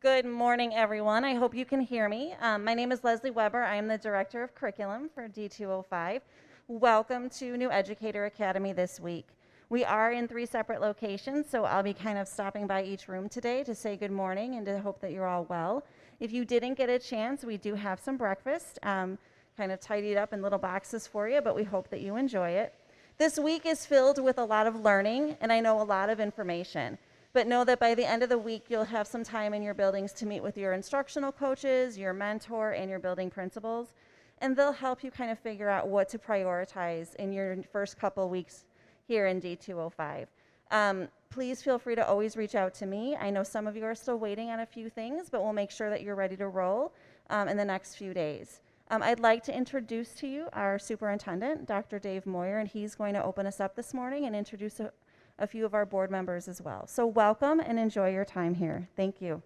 Good morning, everyone. I hope you can hear me. My name is Leslie Weber. I am the Director of Curriculum for D205. Welcome to New Educator Academy this week. We are in 3 separate locations, so I'll be kind of stopping by each room today to say good morning and to hope that you're all well. If you didn't get a chance, we do have some breakfast, kind of tidied up in little boxes for you, but we hope that you enjoy it. This week is filled with a lot of learning, and I know a lot of information. But know that by the end of the week, you'll have some time in your buildings to meet with your instructional coaches, your mentor, and your building principals. And they'll help you kind of figure out what to prioritize in your first couple weeks here in D205. Please feel free to always reach out to me. I know some of you are still waiting on a few things, but we'll make sure that you're ready to roll in the next few days. I'd like to introduce to you our superintendent, Dr. Dave Moyer, and he's going to open us up this morning and introduce a few of our board members as well. So welcome and enjoy your time here. Thank you.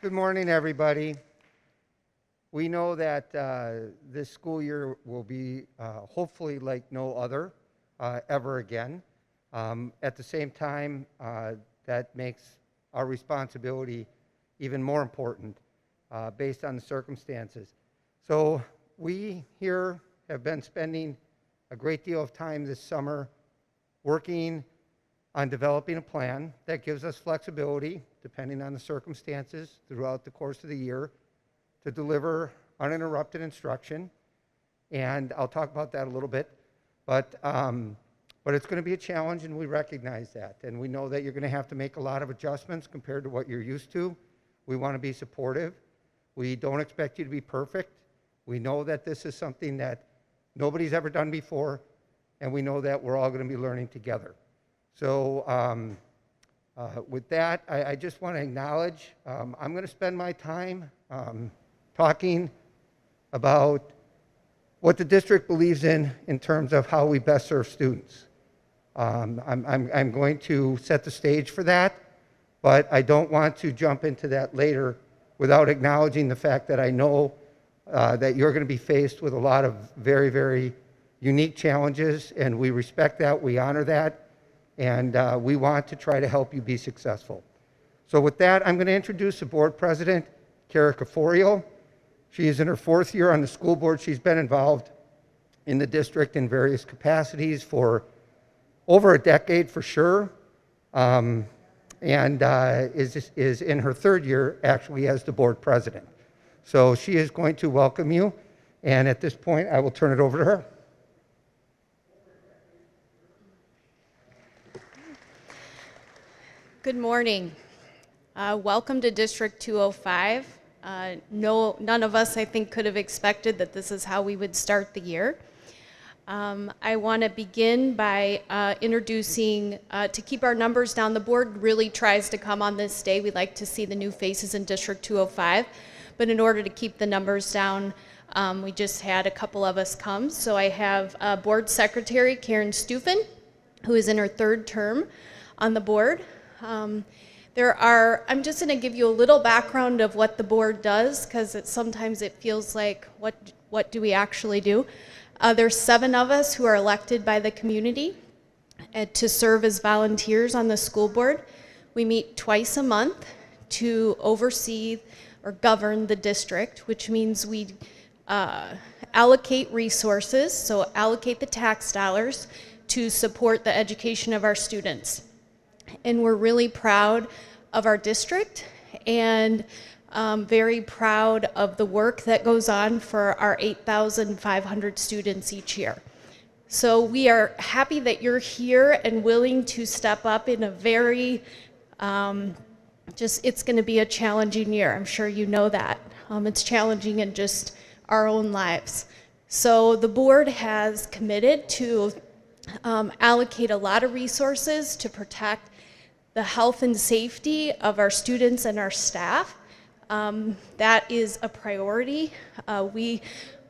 Good morning, everybody. We know that this school year will be hopefully like no other ever again. At the same time, that makes our responsibility even more important based on the circumstances. So we here have been spending a great deal of time this summer working on developing a plan that gives us flexibility, depending on the circumstances throughout the course of the year, to deliver uninterrupted instruction. And I'll talk about that a little bit. But it's going to be a challenge, and we recognize that. And we know that you're going to have to make a lot of adjustments compared to what you're used to. We want to be supportive. We don't expect you to be perfect. We know that this is something that nobody's ever done before, and we know that we're all going to be learning together. So with that, I just want to acknowledge, I'm going to spend my time talking about what the district believes in terms of how we best serve students. I'm going to set the stage for that, but I don't want to jump into that later without acknowledging the fact that I know that you're going to be faced with a lot of very, very unique challenges, and we respect that, we honor that, and we want to try to help you be successful. So with that, I'm going to introduce the board president, Kara Caforio. She is in her 4th year on the school board. She's been involved in the district in various capacities for over a decade for sure, and is in her 3rd year actually as the board president. So she is going to welcome you, and at this point, I will turn it over to her. Good morning. Welcome to District 205. None of us, I think, could have expected that this is how we would start the year. I want to begin by introducing, to keep our numbers down, the board really tries to come on this day. We like to see the new faces in District 205. But in order to keep the numbers down, we just had a couple of us come. So I have Board Secretary Karen Stufen, who is in her 3rd term on the board. I'm just going to give you a little background of what the board does, because sometimes it feels like, what do we actually do? There's 7 of us who are elected by the community to serve as volunteers on the school board. We meet twice a month to oversee or govern the district, which means we allocate resources, so allocate the tax dollars to support the education of our students. And we're really proud of our district and very proud of the work that goes on for our 8,500 students each year. So we are happy that you're here and willing to step up in a very it's going to be a challenging year. I'm sure you know that. It's challenging in just our own lives. So the board has committed to allocate a lot of resources to protect the health and safety of our students and our staff. That is a priority. We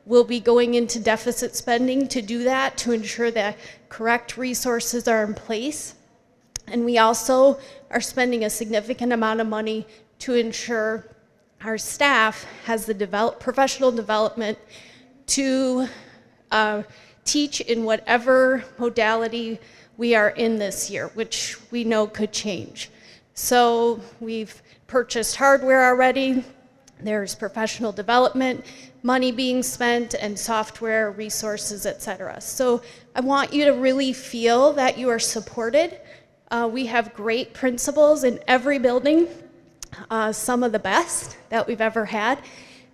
will be going into deficit spending to do that, to ensure that correct resources are in place. And we also are spending a significant amount of money to ensure our staff has the professional development to teach in whatever modality we are in this year, which we know could change. So we've purchased hardware already. There's professional development, money being spent, and software, resources, et cetera. So I want you to really feel that you are supported. We have great principals in every building, some of the best that we've ever had.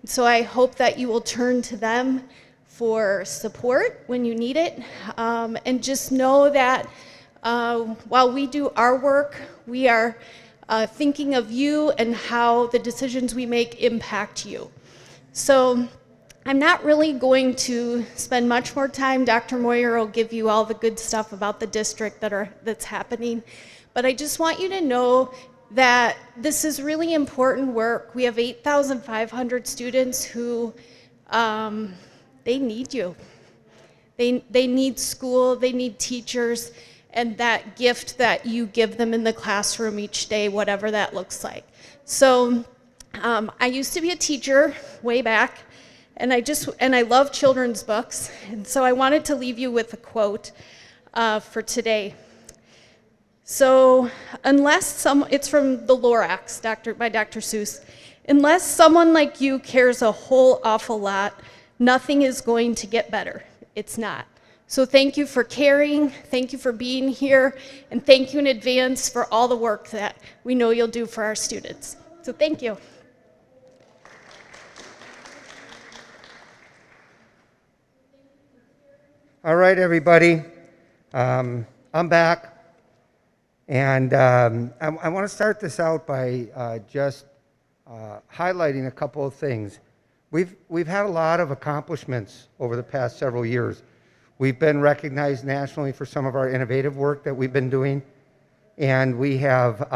So I hope that you will turn to them for support when you need it. And just know that while we do our work, we are thinking of you and how the decisions we make impact you. So I'm not really going to spend much more time. Dr. Moyer will give you all the good stuff about the district that's happening. But I just want you to know that this is really important work. We have 8,500 students who, they need you. They need school, they need teachers, and that gift that you give them in the classroom each day, whatever that looks like. So I used to be a teacher way back, and I love children's books, and so I wanted to leave you with a quote for today. So it's from the Lorax, by Dr. Seuss. Unless someone like you cares a whole awful lot, nothing is going to get better. It's not. So thank you for caring, thank you for being here, and thank you in advance for all the work that we know you'll do for our students. So thank you. All right, everybody. I'm back. And I want to start this out by just highlighting a couple of things. We've had a lot of accomplishments over the past several years. We've been recognized nationally for some of our innovative work that we've been doing, and we have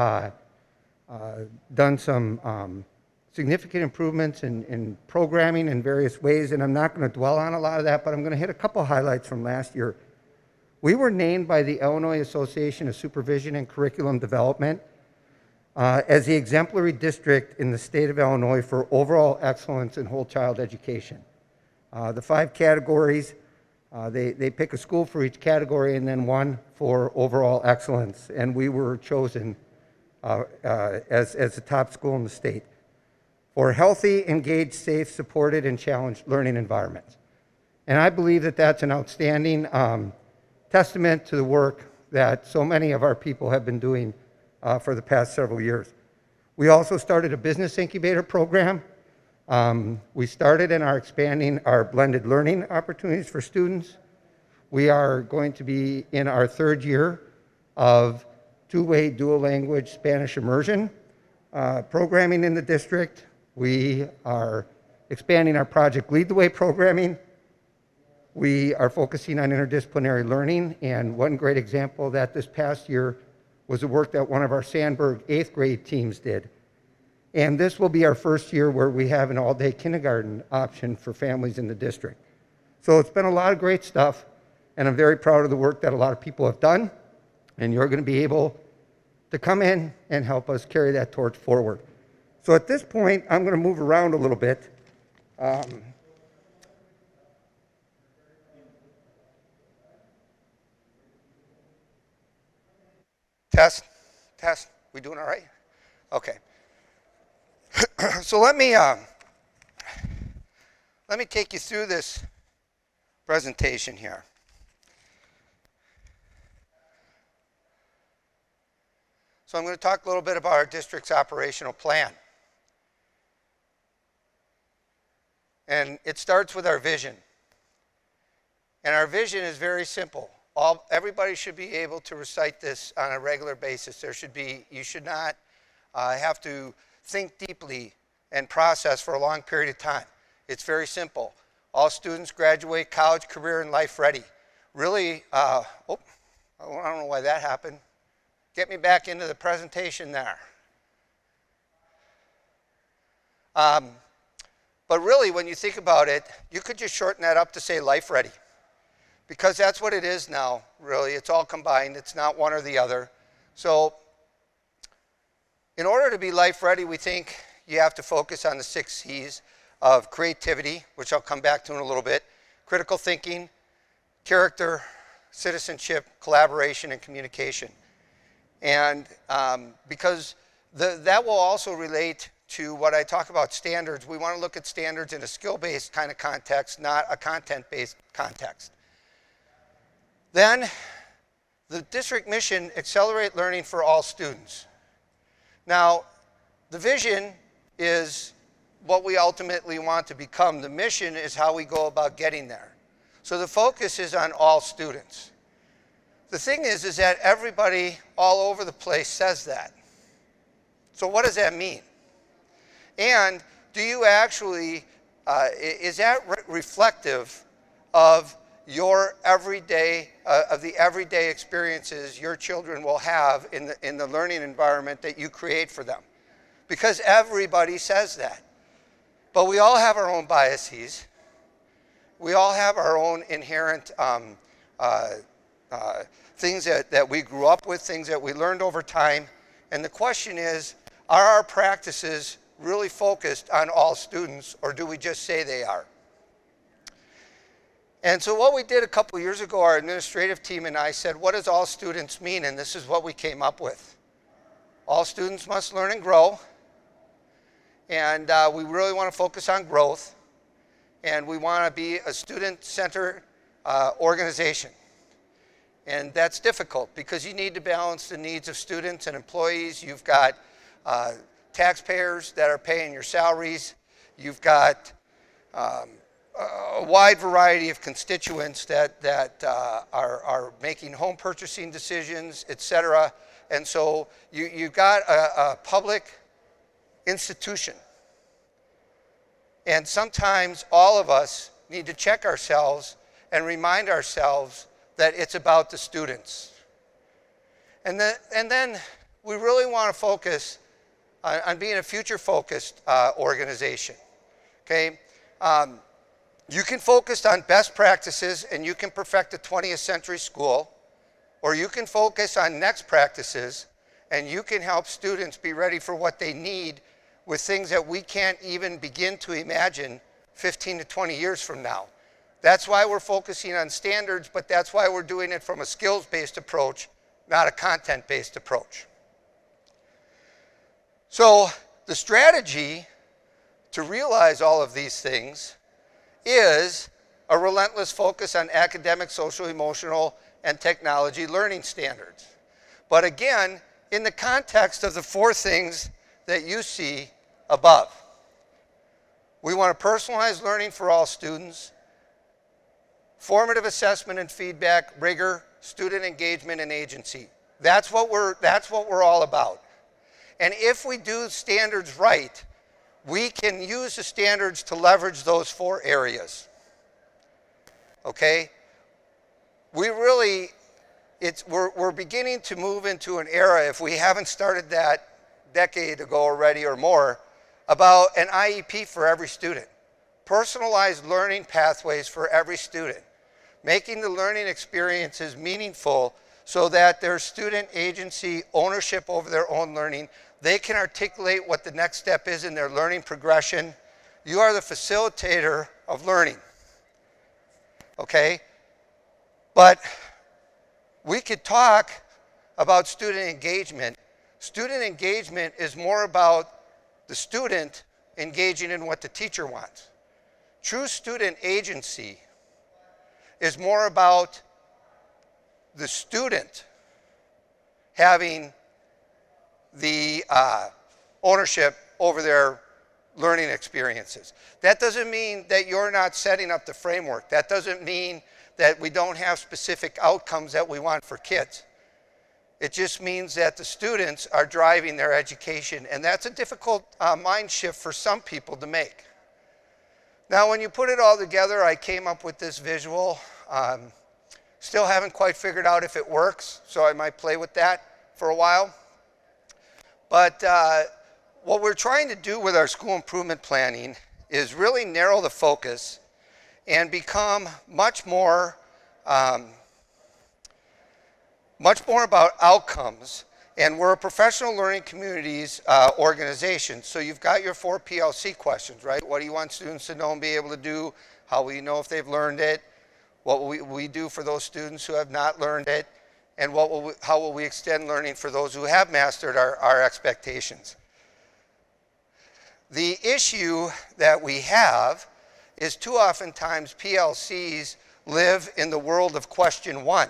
done some significant improvements in programming in various ways, and I'm not going to dwell on a lot of that, but I'm going to hit a couple highlights from last year. We were named by the Illinois Association of Supervision and Curriculum Development as the exemplary district in the state of Illinois for overall excellence in whole child education. The 5 categories, they pick a school for each category and then one for overall excellence, and we were chosen as the top school in the state for healthy, engaged, safe, supported, and challenged learning environments. And I believe that that's an outstanding testament to the work that so many of our people have been doing for the past several years. We also started a business incubator program. We started and are expanding our blended learning opportunities for students. We are going to be in our 3rd year of 2-way dual language Spanish immersion programming in the district. We are expanding our Project Lead the Way programming. We are focusing on interdisciplinary learning, and one great example of that this past year was the work that one of our Sandburg 8th grade teams did. And this will be our 1st year where we have an all-day kindergarten option for families in the district. So it's been a lot of great stuff, and I'm very proud of the work that a lot of people have done, and you're going to be able to come in and help us carry that torch forward. So at this point, I'm going to move around a little bit. Test. We doing all right? Okay. So let me take you through this presentation here. So I'm going to talk a little bit about our district's operational plan. And it starts with our vision. And our vision is very simple. Everybody should be able to recite this on a regular basis. You should not have to think deeply and process for a long period of time. It's very simple. All students graduate college, career, and life ready. Really, I don't know why that happened. Get me back into the presentation there. But really, when you think about it, you could just shorten that up to say life ready. Because that's what it is now, really. It's all combined. It's not one or the other. So in order to be life ready, we think you have to focus on the 6 C's of creativity, which I'll come back to in a little bit, critical thinking, character, citizenship, collaboration, and communication. And because that will also relate to what I talk about standards. We want to look at standards in a skill-based kind of context, not a content-based context. Then, the district mission, accelerate learning for all students. Now, the vision is what we ultimately want to become. The mission is how we go about getting there. So the focus is on all students. The thing is that everybody all over the place says that. So what does that mean? And do you actually, is that reflective of your everyday, of the everyday experiences your children will have in the learning environment that you create for them? Because everybody says that. But we all have our own biases. We all have our own inherent things that we grew up with, things that we learned over time. And the question is, are our practices really focused on all students, or do we just say they are? And so what we did a couple years ago, our administrative team and I said, what does all students mean? And this is what we came up with. All students must learn and grow. And we really want to focus on growth. And we want to be a student-centered organization. And that's difficult because you need to balance the needs of students and employees. You've got taxpayers that are paying your salaries. You've got a wide variety of constituents that are making home purchasing decisions, et cetera. And so you've got a public institution. And sometimes all of us need to check ourselves and remind ourselves that it's about the students. And then we really want to focus on being a future-focused organization, okay? You can focus on best practices and you can perfect a 20th century school, or you can focus on next practices and you can help students be ready for what they need with things that we can't even begin to imagine 15 to 20 years from now. That's why we're focusing on standards, but that's why we're doing it from a skills-based approach, not a content-based approach. So the strategy to realize all of these things is a relentless focus on academic, social, emotional, and technology learning standards. But again, in the context of the four things that you see above. We want to personalize learning for all students, formative assessment and feedback, rigor, student engagement, and agency. That's what we're all about. And if we do standards right, we can use the standards to leverage those four areas. Okay? We're beginning to move into an era, if we haven't started that decade ago already or more, about an IEP for every student. Personalized learning pathways for every student. Making the learning experiences meaningful so that there's student agency, ownership over their own learning. They can articulate what the next step is in their learning progression. You are the facilitator of learning. Okay? But we could talk about student engagement. Student engagement is more about the student engaging in what the teacher wants. True student agency is more about the student having the ownership over their learning experiences. That doesn't mean that you're not setting up the framework. That doesn't mean that we don't have specific outcomes that we want for kids. It just means that the students are driving their education, and that's a difficult mind shift for some people to make. Now, when you put it all together, I came up with this visual. Still haven't quite figured out if it works, so I might play with that for a while. But what we're trying to do with our school improvement planning is really narrow the focus and become much more about outcomes. And we're a professional learning communities organization. So you've got your 4 PLC questions, right? What do you want students to know and be able to do? How will you know if they've learned it? What will we do for those students who have not learned it? And how will we extend learning for those who have mastered our expectations? The issue that we have is too oftentimes PLCs live in the world of question one.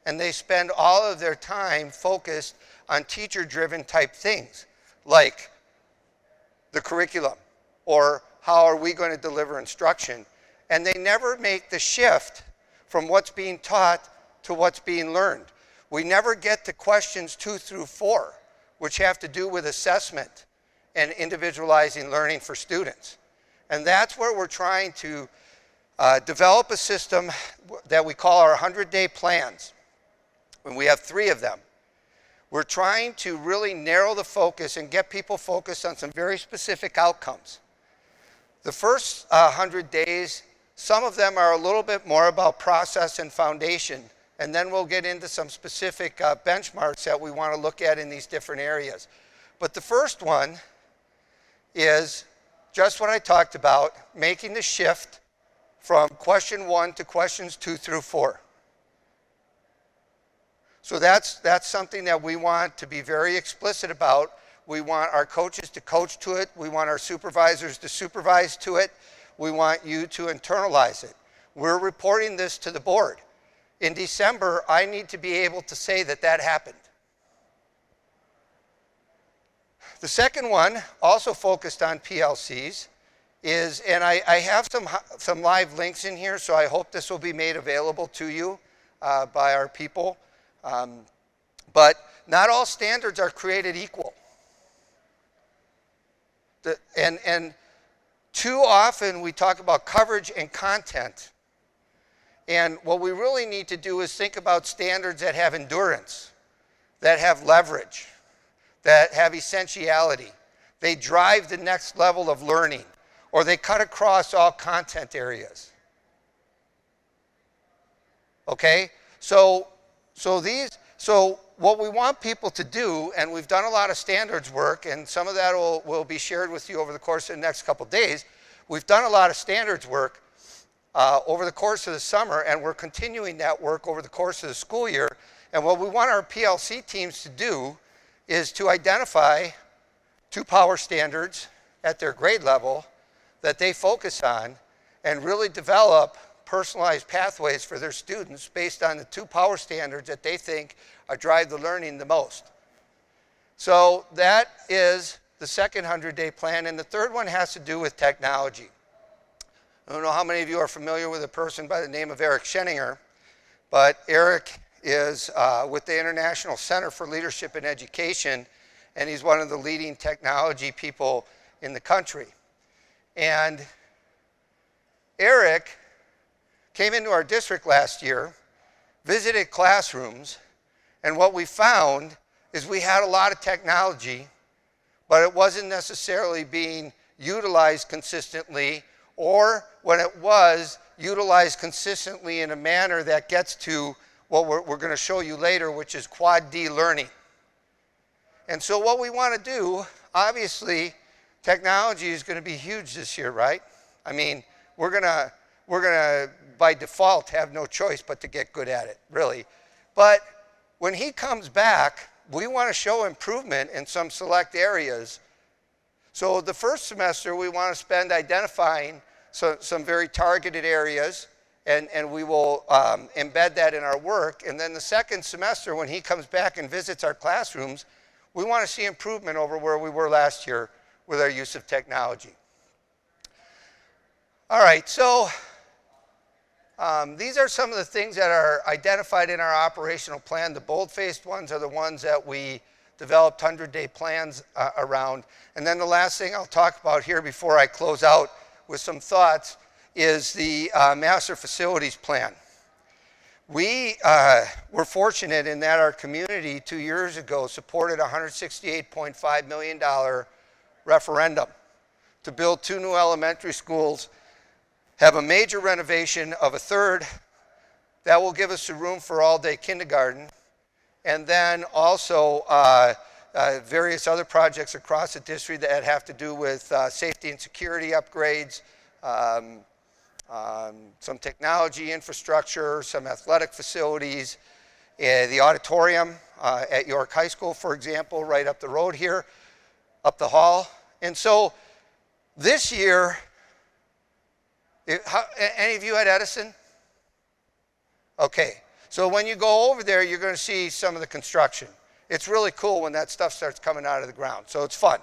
And they spend all of their time focused on teacher-driven type things, like the curriculum, or how are we going to deliver instruction. And they never make the shift from what's being taught to what's being learned. We never get to questions 2 through 4, which have to do with assessment and individualizing learning for students. And that's where we're trying to develop a system that we call our 100-day plans. And we have 3 of them. We're trying to really narrow the focus and get people focused on some very specific outcomes. The first 100 days, some of them are a little bit more about process and foundation, and then we'll get into some specific benchmarks that we want to look at in these different areas. But the first one is just what I talked about, making the shift from question 1 to questions 2 through 4. So that's something that we want to be very explicit about. We want our coaches to coach to it. We want our supervisors to supervise to it. We want you to internalize it. We're reporting this to the board. In December, I need to be able to say that that happened. The second one, also focused on PLCs, is, and I have some live links in here, so I hope this will be made available to you by our people. But not all standards are created equal. And too often we talk about coverage and content. And what we really need to do is think about standards that have endurance, that have leverage, that have essentiality. They drive the next level of learning, or they cut across all content areas. Okay? So what we want people to do, and we've done a lot of standards work, and some of that will be shared with you over the course of the next couple of days. We've done a lot of standards work over the course of the summer, and we're continuing that work over the course of the school year. And what we want our PLC teams to do is to identify 2 power standards at their grade level that they focus on and really develop personalized pathways for their students based on the 2 power standards that they think drive the learning the most. So that is the second 100-day plan, and the third one has to do with technology. I don't know how many of you are familiar with a person by the name of Eric Scheninger, but Eric is with the International Center for Leadership in Education, and he's one of the leading technology people in the country. And Eric came into our district last year, visited classrooms, and what we found is we had a lot of technology, but it wasn't necessarily being utilized consistently, or when it was utilized consistently in a manner that gets to what we're going to show you later, which is quad D learning. And so what we want to do, obviously, technology is going to be huge this year, right? I mean, we're going to, by default, have no choice but to get good at it, really. But when he comes back, we want to show improvement in some select areas. So the first semester, we want to spend identifying some very targeted areas, and we will embed that in our work. And then the second semester, when he comes back and visits our classrooms, we want to see improvement over where we were last year with our use of technology. All right, so these are some of the things that are identified in our operational plan. The bold-faced ones are the ones that we developed 100-day plans around. And then the last thing I'll talk about here before I close out with some thoughts is the master facilities plan. We were fortunate in that our community 2 years ago supported a $168.5 million referendum to build 2 new elementary schools, have a major renovation of a 3rd that will give us a room for all-day kindergarten, and then also various other projects across the district that have to do with safety and security upgrades, some technology infrastructure, some athletic facilities, the auditorium at York High School, for example, right up the road here, up the hall. And so this year, any of you at Edison? Okay, so when you go over there, you're going to see some of the construction. It's really cool when that stuff starts coming out of the ground, so it's fun.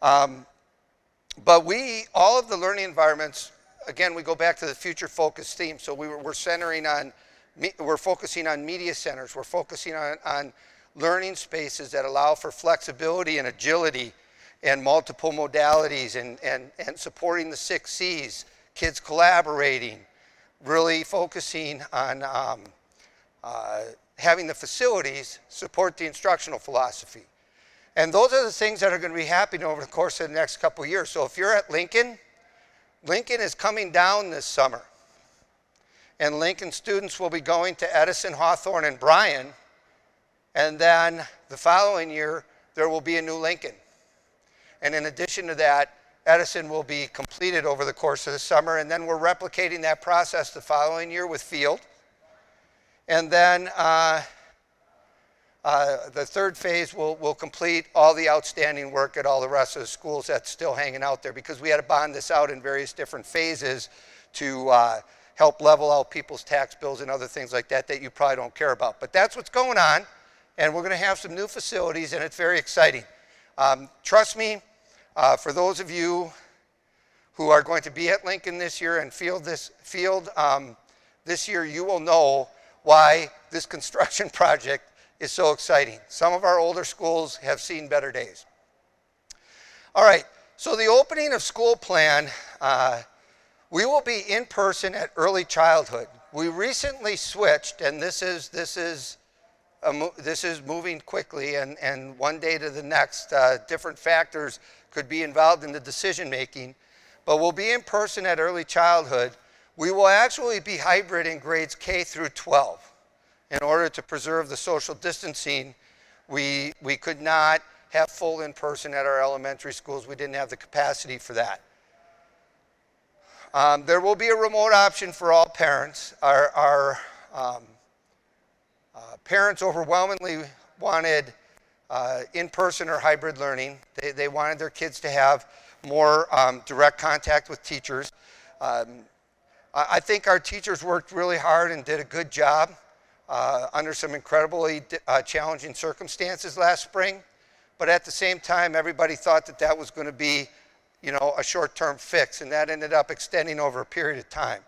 But all of the learning environments, again, we go back to the future focus theme. So we're focusing on media centers. We're focusing on learning spaces that allow for flexibility and agility and multiple modalities and supporting the 6 C's, kids collaborating, really focusing on having the facilities support the instructional philosophy. And those are the things that are going to be happening over the course of the next couple of years. So if you're at Lincoln, Lincoln is coming down this summer. And Lincoln students will be going to Edison, Hawthorne, and Bryan. And then the following year, there will be a new Lincoln. And in addition to that, Edison will be completed over the course of the summer. And then we're replicating that process the following year with Field. And then the third phase will complete all the outstanding work at all the rest of the schools that's still hanging out there, because we had to bond this out in various different phases to help level out people's tax bills and other things like that you probably don't care about. But that's what's going on, and we're going to have some new facilities, and it's very exciting. Trust me, for those of you who are going to be at Lincoln this year and Field this year, you will know why this construction project is so exciting. Some of our older schools have seen better days. All right, so the opening of school plan, we will be in person at early childhood. We recently switched, and this is moving quickly, and one day to the next, different factors could be involved in the decision making, but we'll be in person at early childhood. We will actually be hybrid in grades K through 12. In order to preserve the social distancing, we could not have full in-person at our elementary schools. We didn't have the capacity for that. There will be a remote option for all parents. Our parents overwhelmingly wanted in-person or hybrid learning. They wanted their kids to have more direct contact with teachers. I think our teachers worked really hard and did a good job under some incredibly challenging circumstances last spring. But at the same time, everybody thought that was going to be, a short-term fix, and that ended up extending over a period of time.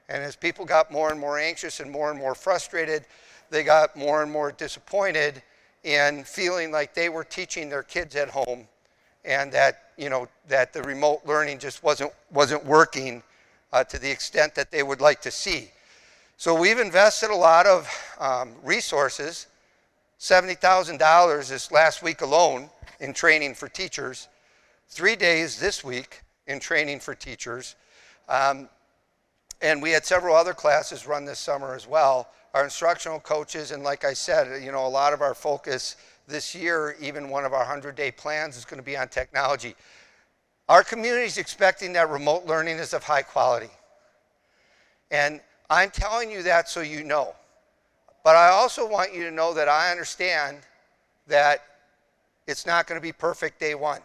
And as people got more and more anxious and more frustrated, they got more and more disappointed in feeling like they were teaching their kids at home, and that, that the remote learning just wasn't working to the extent that they would like to see. So we've invested a lot of resources, $70,000 this last week alone in training for teachers, 3 days this week in training for teachers, and we had several other classes run this summer as well. Our instructional coaches, and like I said, a lot of our focus this year, even one of our 100-day plans, is going to be on technology. Our community is expecting that remote learning is of high quality. And I'm telling you that so you know. But I also want you to know that I understand that it's not going to be perfect day one.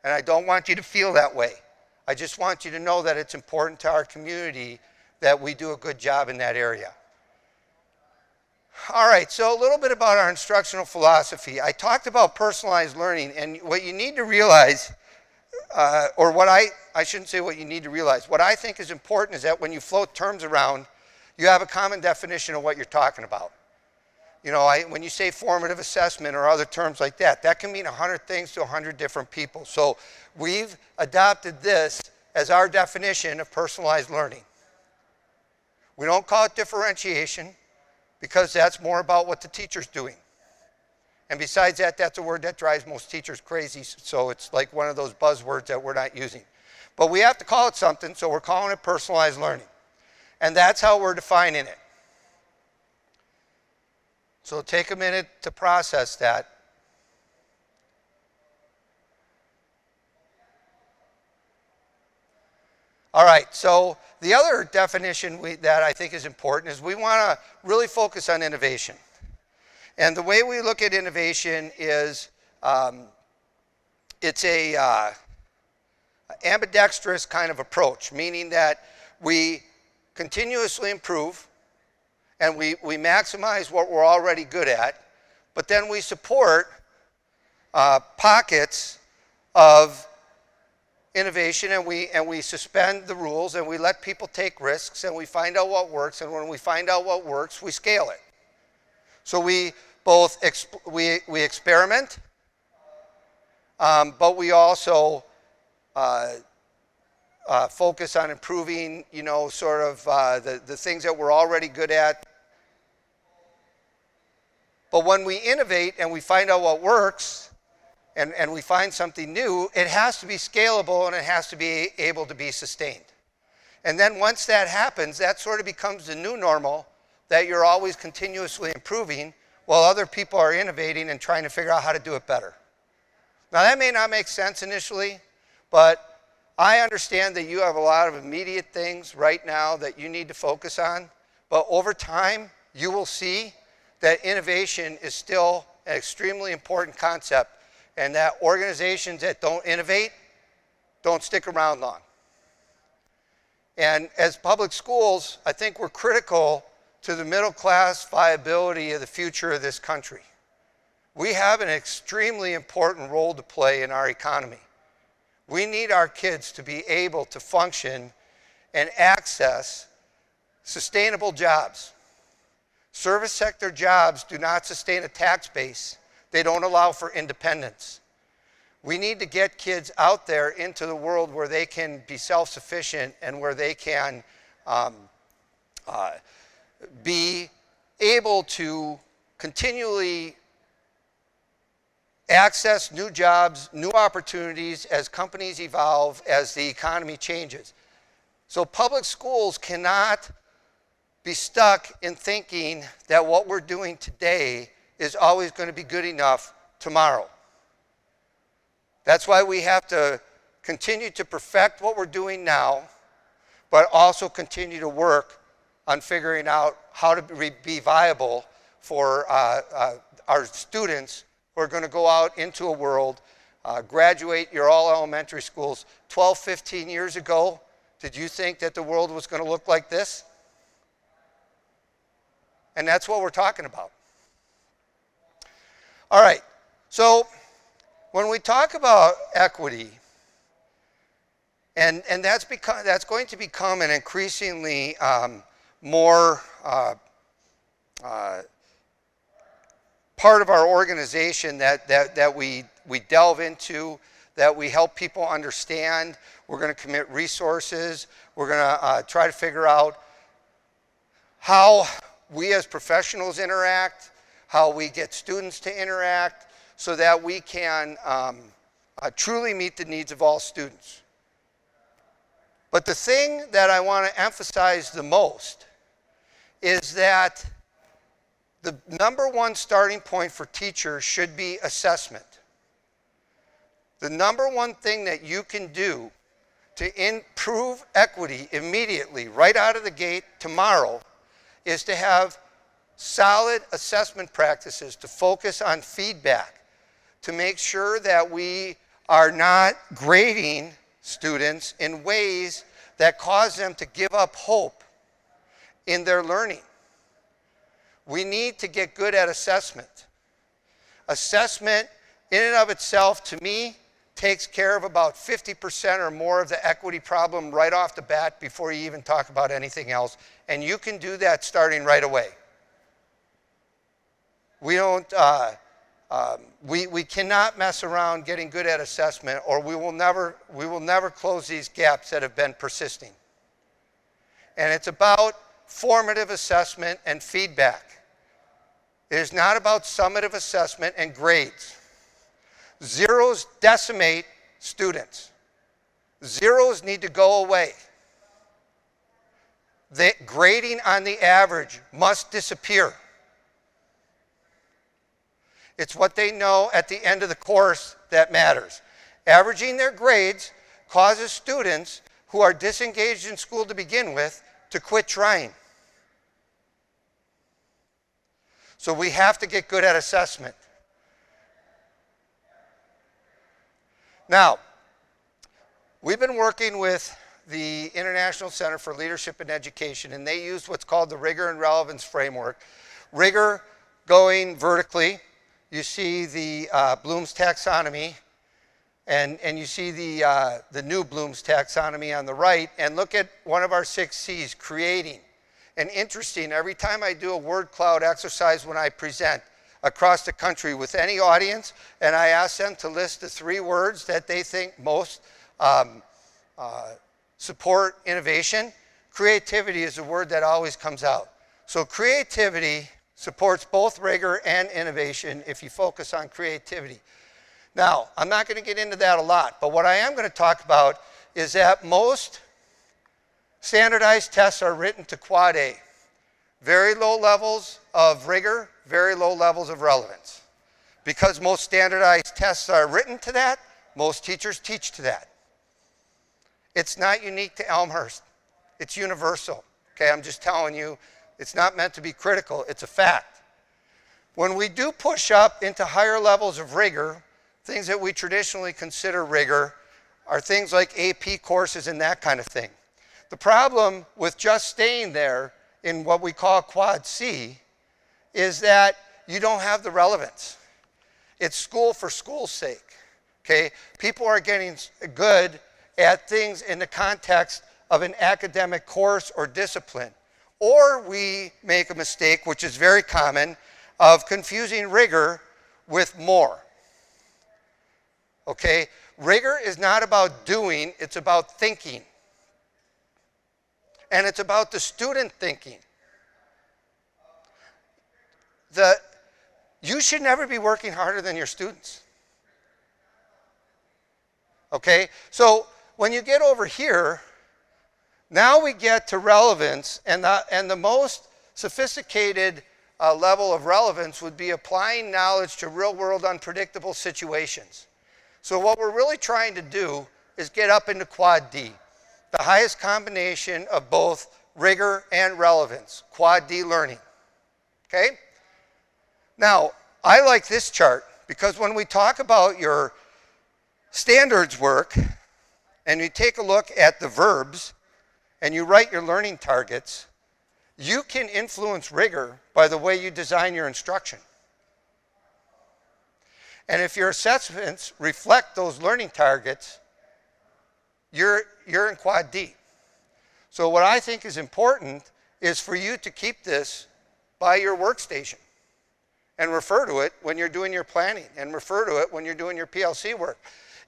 And I don't want you to feel that way. I just want you to know that it's important to our community that we do a good job in that area. All right, so a little bit about our instructional philosophy. I talked about personalized learning, and what you need to realize, or what I shouldn't say what you need to realize. What I think is important is that when you float terms around, you have a common definition of what you're talking about. When you say formative assessment or other terms like that, that can mean 100 things to 100 different people. So we've adopted this as our definition of personalized learning. We don't call it differentiation, because that's more about what the teacher's doing. And besides that, that's a word that drives most teachers crazy, so it's like one of those buzzwords that we're not using. But we have to call it something, so we're calling it personalized learning. And that's how we're defining it. So take a minute to process that. All right, so the other definition that I think is important is we want to really focus on innovation. And the way we look at innovation is it's a ambidextrous kind of approach, meaning that we continuously improve and we maximize what we're already good at, but then we support pockets of innovation, and we suspend the rules, and we let people take risks, and we find out what works, and when we find out what works, we scale it. So we both we experiment, but we also focus on improving, you know, sort of the things that we're already good at. But when we innovate and we find out what works, and we find something new, it has to be scalable and it has to be able to be sustained. And then once that happens, that sort of becomes the new normal, that you're always continuously improving while other people are innovating and trying to figure out how to do it better. Now that may not make sense initially, but I understand that you have a lot of immediate things right now that you need to focus on, but over time you will see that innovation is still an extremely important concept, and that organizations that don't innovate don't stick around long. And as public schools, I think we're critical to the middle class viability of the future of this country. We have an extremely important role to play in our economy. We need our kids to be able to function and access sustainable jobs. Service sector jobs do not sustain a tax base. They don't allow for independence. We need to get kids out there into the world where they can be self-sufficient and where they can be able to continually access new jobs, new opportunities as companies evolve, as the economy changes. So public schools cannot be stuck in thinking that what we're doing today is always going to be good enough tomorrow. That's why we have to continue to perfect what we're doing now, but also continue to work on figuring out how to be viable for our students who are going to go out into a world, graduate your all elementary schools. 12, 15 years ago, did you think that the world was going to look like this? And that's what we're talking about. All right, so when we talk about equity, and that's going to become an increasingly more part of our organization that we delve into, that we help people understand. We're going to commit resources. We're going to try to figure out how we as professionals interact, how we get students to interact, so that we can truly meet the needs of all students. But the thing that I want to emphasize the most is that the number one starting point for teachers should be assessment. The number one thing that you can do to improve equity immediately, right out of the gate tomorrow, is to have solid assessment practices, to focus on feedback, to make sure that we are not grading students in ways that cause them to give up hope in their learning. We need to get good at assessment. Assessment in and of itself, to me, takes care of about 50% or more of the equity problem right off the bat before you even talk about anything else. And you can do that starting right away. We don't, we cannot mess around getting good at assessment, or we will never close these gaps that have been persisting. And it's about formative assessment and feedback. It is not about summative assessment and grades. Zeros decimate students. Zeros need to go away. The grading on the average must disappear. It's what they know at the end of the course that matters. Averaging their grades causes students who are disengaged in school to begin with to quit trying. So we have to get good at assessment. Now, we've been working with the International Center for Leadership in Education, and they used what's called the rigor and relevance framework. Rigor going vertically. You see the Bloom's taxonomy, and you see the new Bloom's taxonomy on the right, and look at one of our 6 C's, creating. And interesting, every time I do a word cloud exercise when I present across the country with any audience, and I ask them to list the 3 words that they think most support innovation, creativity is a word that always comes out. So creativity supports both rigor and innovation if you focus on creativity. Now, I'm not going to get into that a lot, but what I am going to talk about is that most standardized tests are written to quad A. Very low levels of rigor, very low levels of relevance. Because most standardized tests are written to that, most teachers teach to that. It's not unique to Elmhurst. It's universal. Okay, I'm just telling you, it's not meant to be critical, it's a fact. When we do push up into higher levels of rigor, things that we traditionally consider rigor are things like AP courses and that kind of thing. The problem with just staying there in what we call quad C is that you don't have the relevance. It's school for school's sake, okay? People are getting good at things in the context of an academic course or discipline. Or we make a mistake, which is very common, of confusing rigor with more. Okay? Rigor is not about doing, it's about thinking. And it's about the student thinking. You should never be working harder than your students. Okay? So when you get over here, now we get to relevance, and the most sophisticated level of relevance would be applying knowledge to real-world unpredictable situations. So what we're really trying to do is get up into quad D, the highest combination of both rigor and relevance, quad D learning. Okay? Now, I like this chart because when we talk about your standards work and you take a look at the verbs and you write your learning targets, you can influence rigor by the way you design your instruction. And if your assessments reflect those learning targets, you're in quad D. So what I think is important is for you to keep this by your workstation and refer to it when you're doing your planning and refer to it when you're doing your PLC work.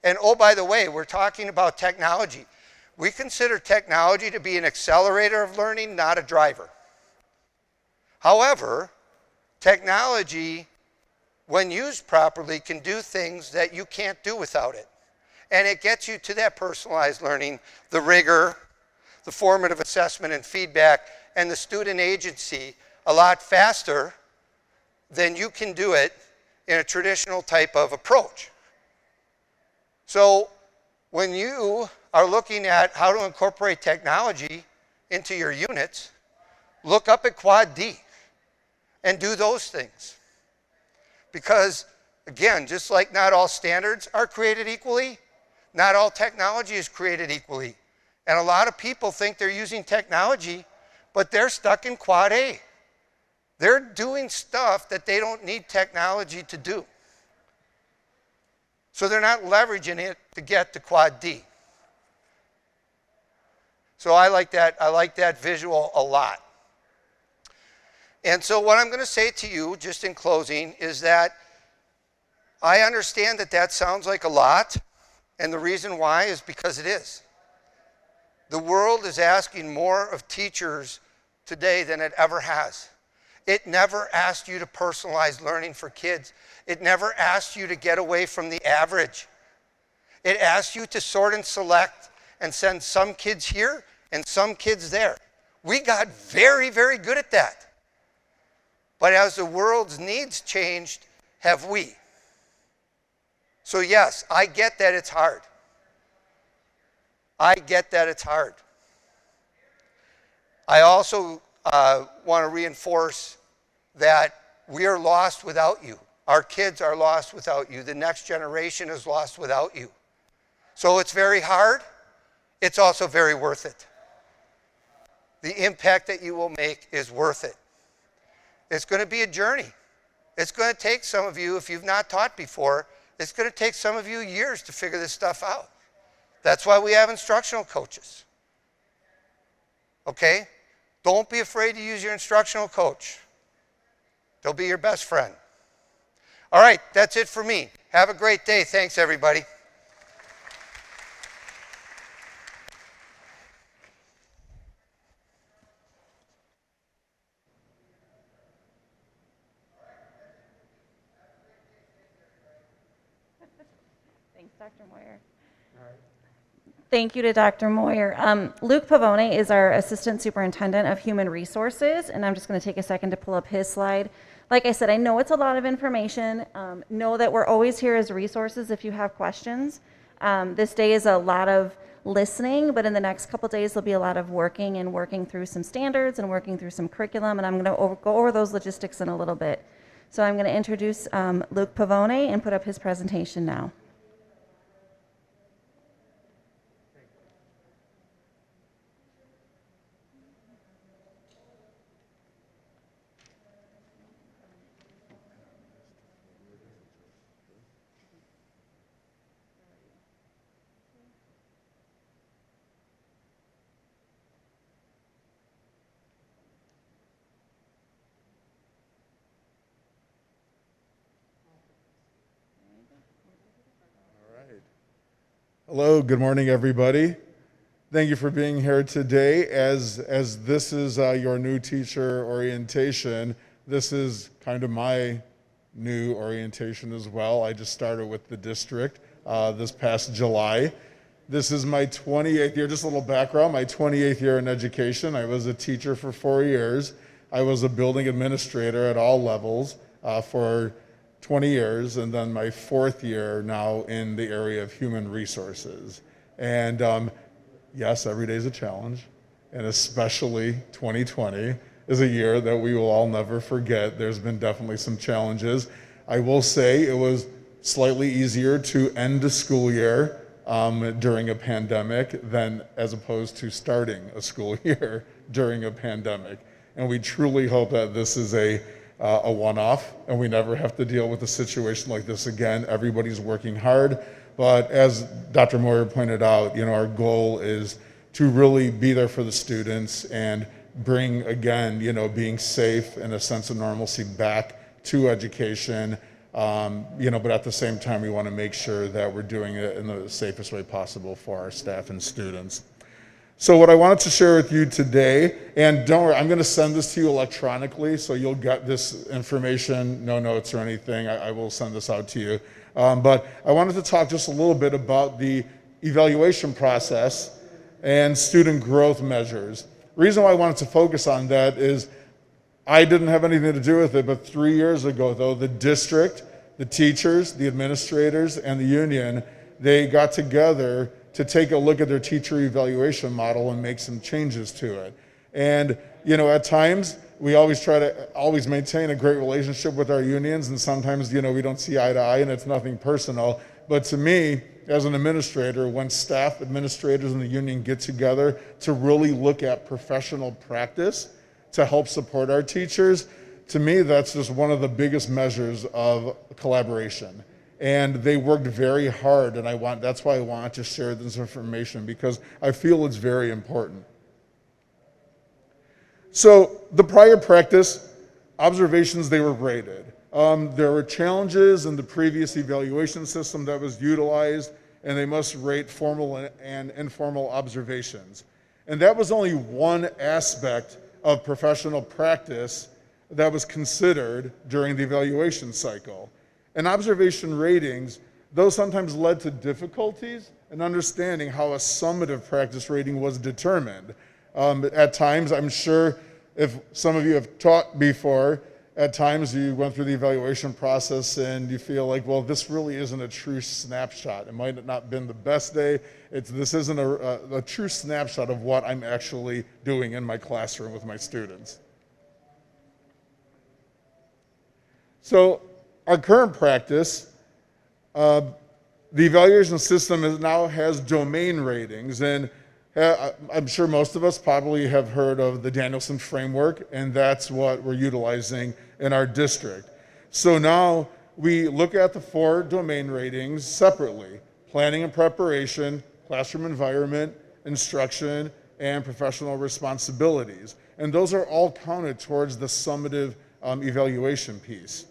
And oh, by the way, we're talking about technology. We consider technology to be an accelerator of learning, not a driver. However, technology, when used properly, can do things that you can't do without it. And it gets you to that personalized learning, the rigor, the formative assessment and feedback, and the student agency a lot faster than you can do it in a traditional type of approach. So when you are looking at how to incorporate technology into your units, look up at quad D and do those things. Because, again, just like not all standards are created equally, not all technology is created equally. And a lot of people think they're using technology, but they're stuck in quad A. They're doing stuff that they don't need technology to do. So they're not leveraging it to get to quad D. So I like that visual a lot. And so what I'm going to say to you, just in closing, is that I understand that that sounds like a lot, and the reason why is because it is. The world is asking more of teachers today than it ever has. It never asked you to personalize learning for kids. It never asked you to get away from the average. It asked you to sort and select and send some kids here and some kids there. We got very, very good at that. But as the world's needs changed, have we? So yes, I get that it's hard. I get that it's hard. I also want to reinforce that we are lost without you. Our kids are lost without you. The next generation is lost without you. So it's very hard. It's also very worth it. The impact that you will make is worth it. It's going to be a journey. It's going to take some of you, if you've not taught before, it's going to take some of you years to figure this stuff out. That's why we have instructional coaches. Okay? Don't be afraid to use your instructional coach. They'll be your best friend. All right, that's it for me. Have a great day. Thanks, everybody. Thanks, Dr. Moyer. Thank you to Dr. Moyer. Luke Pavone is our Assistant Superintendent of Human Resources, and I'm just going to take a second to pull up his slide. Like I said, I know it's a lot of information. Know that we're always here as resources if you have questions. This day is a lot of listening, but in the next couple days there'll be a lot of working through some standards and working through some curriculum, and I'm going to go over those logistics in a little bit. So I'm going to introduce Luke Pavone and put up his presentation now. Hello, good morning, everybody. Thank you for being here today. As this is your new teacher orientation, this is kind of my new orientation as well. I just started with the district this past July. This is my 28th year, just a little background, my 28th year in education. I was a teacher for 4 years. I was a building administrator at all levels for 20 years, and then my 4th year now in the area of human resources. And yes, every day is a challenge, and especially 2020 is a year that we will all never forget. There's been definitely some challenges. I will say it was slightly easier to end a school year during a pandemic than as opposed to starting a school year during a pandemic. And we truly hope that this is a one-off, and we never have to deal with a situation like this again. Everybody's working hard, but as Dr. Moyer pointed out, our goal is to really be there for the students and bring, again, being safe and a sense of normalcy back to education. But at the same time, we want to make sure that we're doing it in the safest way possible for our staff and students. So what I wanted to share with you today, and don't worry, I'm going to send this to you electronically, so you'll get this information, no notes or anything. I will send this out to you. But I wanted to talk just a little bit about the evaluation process and student growth measures. The reason why I wanted to focus on that is I didn't have anything to do with it, but 3 years ago, though, the district, the teachers, the administrators, and the union, they got together to take a look at their teacher evaluation model and make some changes to it. And, at times, we always try to maintain a great relationship with our unions, and sometimes, we don't see eye to eye, and it's nothing personal. But to me, as an administrator, when staff, administrators, and the union get together to really look at professional practice to help support our teachers, to me, that's just one of the biggest measures of collaboration. And they worked very hard, and that's why I want to share this information, because I feel it's very important. So the prior practice, observations, they were graded. There were challenges in the previous evaluation system that was utilized, and they must rate formal and informal observations. And that was only one aspect of professional practice that was considered during the evaluation cycle. And observation ratings, those sometimes led to difficulties in understanding how a summative practice rating was determined. At times, I'm sure if some of you have taught before, at times you went through the evaluation process and you feel like, well, this really isn't a true snapshot. It might have not been the best day. This isn't a true snapshot of what I'm actually doing in my classroom with my students. So our current practice, the evaluation system now has domain ratings, and I'm sure most of us probably have heard of the Danielson framework, and that's what we're utilizing in our district. So now we look at the 4 domain ratings separately: planning and preparation, classroom environment, instruction, and professional responsibilities. And those are all counted towards the summative evaluation piece.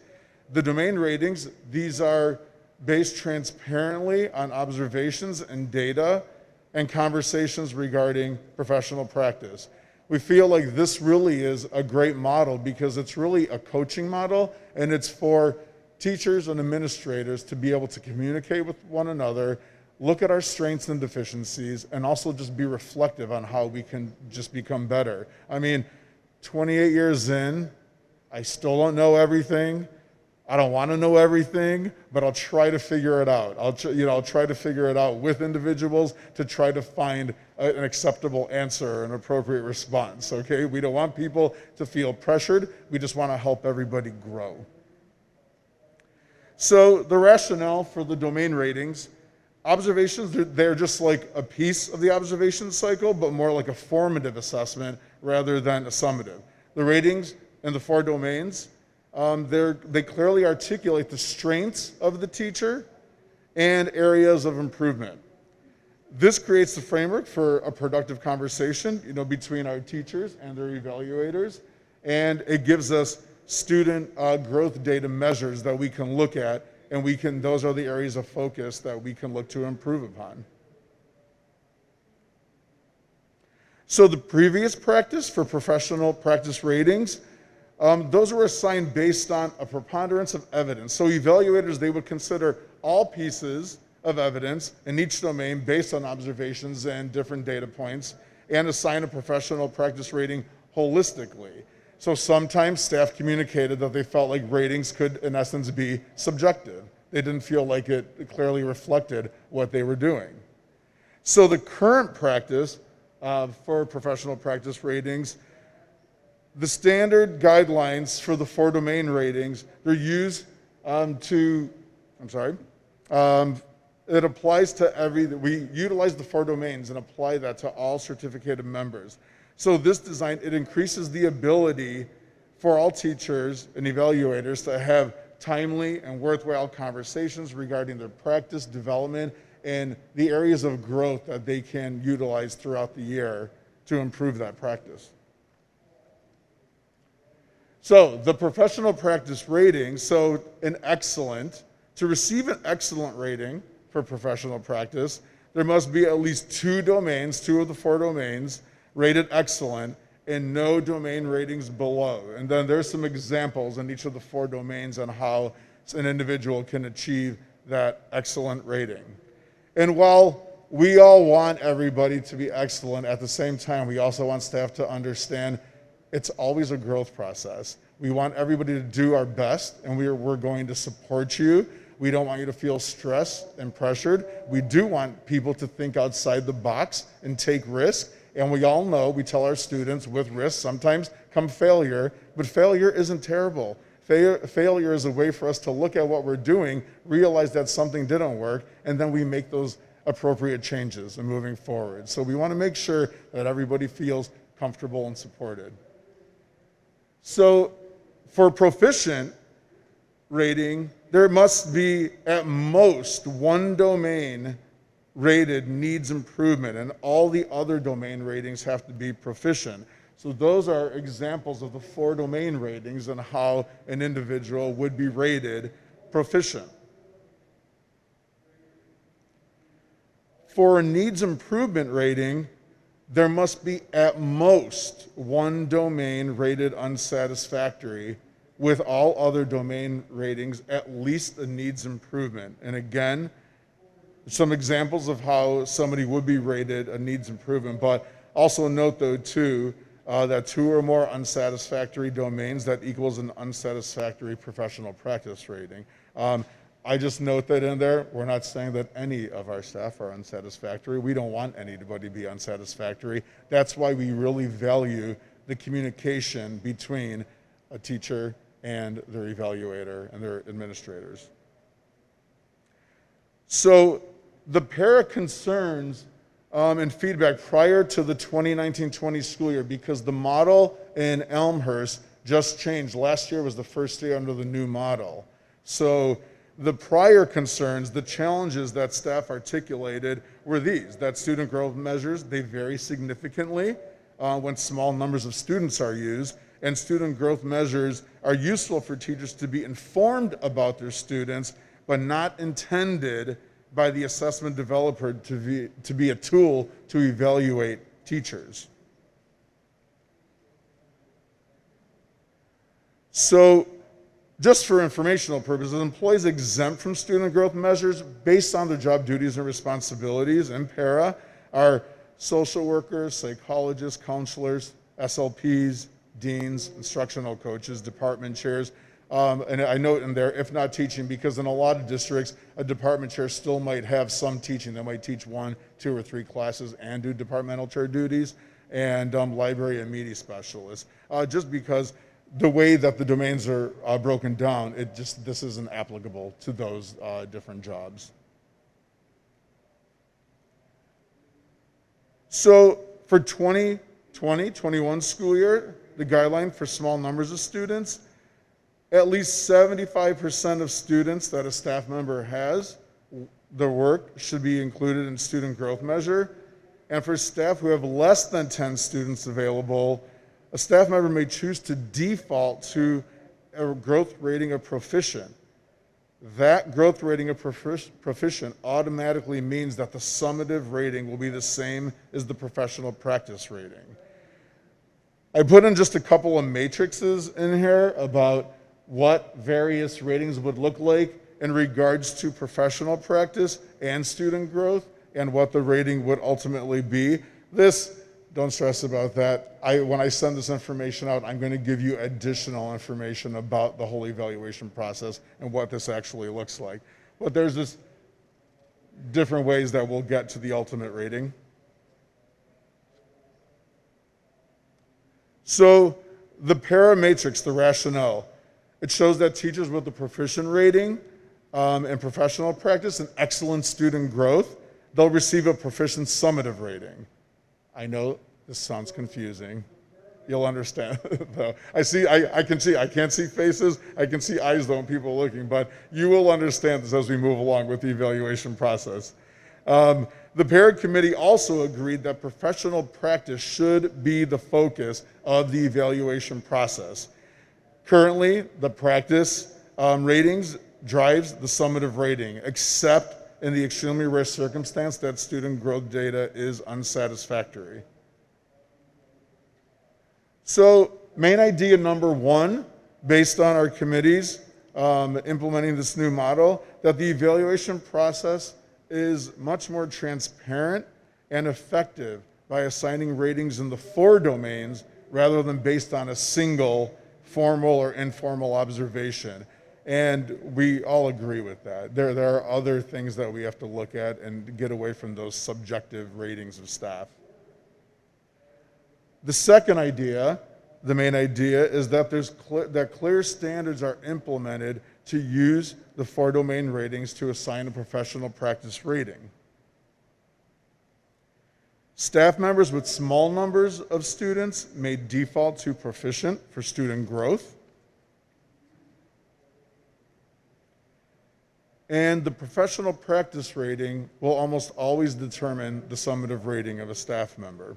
The domain ratings, these are based transparently on observations and data and conversations regarding professional practice. We feel like this really is a great model because it's really a coaching model, and it's for teachers and administrators to be able to communicate with one another, look at our strengths and deficiencies, and also just be reflective on how we can just become better. I mean, 28 years in, I still don't know everything. I don't want to know everything, but I'll try to figure it out. I'll try to figure it out with individuals to try to find an acceptable answer, an appropriate response, okay? We don't want people to feel pressured. We just want to help everybody grow. So the rationale for the domain ratings, observations, they're just like a piece of the observation cycle, but more like a formative assessment rather than a summative. The ratings in the 4 domains, they clearly articulate the strengths of the teacher and areas of improvement. This creates the framework for a productive conversation, between our teachers and their evaluators, and it gives us student growth data measures that we can look at, and those are the areas of focus that we can look to improve upon. So the previous practice for professional practice ratings, those were assigned based on a preponderance of evidence. So evaluators, they would consider all pieces of evidence in each domain based on observations and different data points, and assign a professional practice rating holistically. So sometimes staff communicated that they felt like ratings could, in essence, be subjective. They didn't feel like it clearly reflected what they were doing. So the current practice for professional practice ratings, the standard guidelines for the 4 domain ratings, they're used it applies to we utilize the 4 domains and apply that to all certificated members. So this design, it increases the ability for all teachers and evaluators to have timely and worthwhile conversations regarding their practice development and the areas of growth that they can utilize throughout the year to improve that practice. So the professional practice rating, to receive an excellent rating for professional practice, there must be at least 2 domains, 2 of the 4 domains, rated excellent, and no domain ratings below. And then there's some examples in each of the 4 domains on how an individual can achieve that excellent rating. And while we all want everybody to be excellent, at the same time, we also want staff to understand it's always a growth process. We want everybody to do our best, and we're going to support you. We don't want you to feel stressed and pressured. We do want people to think outside the box and take risks. And we all know, we tell our students, with risk sometimes come failure, but failure isn't terrible. Failure is a way for us to look at what we're doing, realize that something didn't work, and then we make those appropriate changes and moving forward. So we want to make sure that everybody feels comfortable and supported. So for proficient rating, there must be at most 1 domain rated needs improvement, and all the other domain ratings have to be proficient. So those are examples of the 4 domain ratings and how an individual would be rated proficient. For a needs improvement rating, there must be at most 1 domain rated unsatisfactory, with all other domain ratings at least a needs improvement. And again, some examples of how somebody would be rated a needs improvement, but also note though too, that 2 or more unsatisfactory domains, that equals an unsatisfactory professional practice rating. I just note that in there. We're not saying that any of our staff are unsatisfactory. We don't want anybody to be unsatisfactory. That's why we really value the communication between a teacher and their evaluator and their administrators. So the para concerns and feedback prior to the 2019-20 school year, because the model in Elmhurst just changed. Last year was the first year under the new model. So the prior concerns, the challenges that staff articulated were these, that student growth measures, they vary significantly when small numbers of students are used, and student growth measures are useful for teachers to be informed about their students, but not intended by the assessment developer to be a tool to evaluate teachers. So, just for informational purposes, employees exempt from student growth measures based on their job duties and responsibilities in para are social workers, psychologists, counselors, SLPs, deans, instructional coaches, department chairs, and I note in there, if not teaching, because in a lot of districts, a department chair still might have some teaching. They might teach 1, 2, or 3 classes and do departmental chair duties, and library and media specialists, just because the way that the domains are broken down, this isn't applicable to those different jobs. So for 2020-21 school year, the guideline for small numbers of students, at least 75% of students that a staff member has, their work should be included in student growth measure. And for staff who have less than 10 students available, a staff member may choose to default to a growth rating of proficient. That growth rating of proficient automatically means that the summative rating will be the same as the professional practice rating. I put in just a couple of matrices in here about what various ratings would look like in regards to professional practice and student growth, and what the rating would ultimately be. Don't stress about that. When I send this information out, I'm going to give you additional information about the whole evaluation process and what this actually looks like. But there's just different ways that we'll get to the ultimate rating. So the para matrix, the rationale, it shows that teachers with the proficient rating in professional practice and excellent student growth, they'll receive a proficient summative rating. I know this sounds confusing. You'll understand though. I can't see faces, I can see eyes though and people looking, but you will understand this as we move along with the evaluation process. The para committee also agreed that professional practice should be the focus of the evaluation process. Currently, the practice ratings drives the summative rating, except in the extremely rare circumstance that student growth data is unsatisfactory. So, main idea number 1, based on our committees implementing this new model, that the evaluation process is much more transparent and effective by assigning ratings in the 4 domains rather than based on a single formal or informal observation. And we all agree with that. There are other things that we have to look at and get away from those subjective ratings of staff. The second idea, the main idea, is that that clear standards are implemented to use the 4 domain ratings to assign a professional practice rating. Staff members with small numbers of students may default to proficient for student growth. And the professional practice rating will almost always determine the summative rating of a staff member.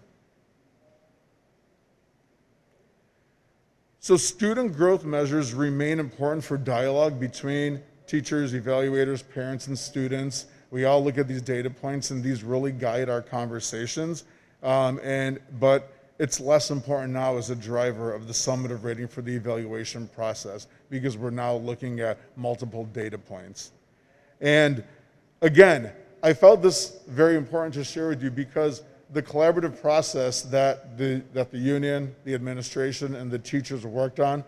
So student growth measures remain important for dialogue between teachers, evaluators, parents, and students. We all look at these data points and these really guide our conversations. But it's less important now as a driver of the summative rating for the evaluation process because we're now looking at multiple data points. And again, I felt this very important to share with you because the collaborative process that the union, the administration, and the teachers worked on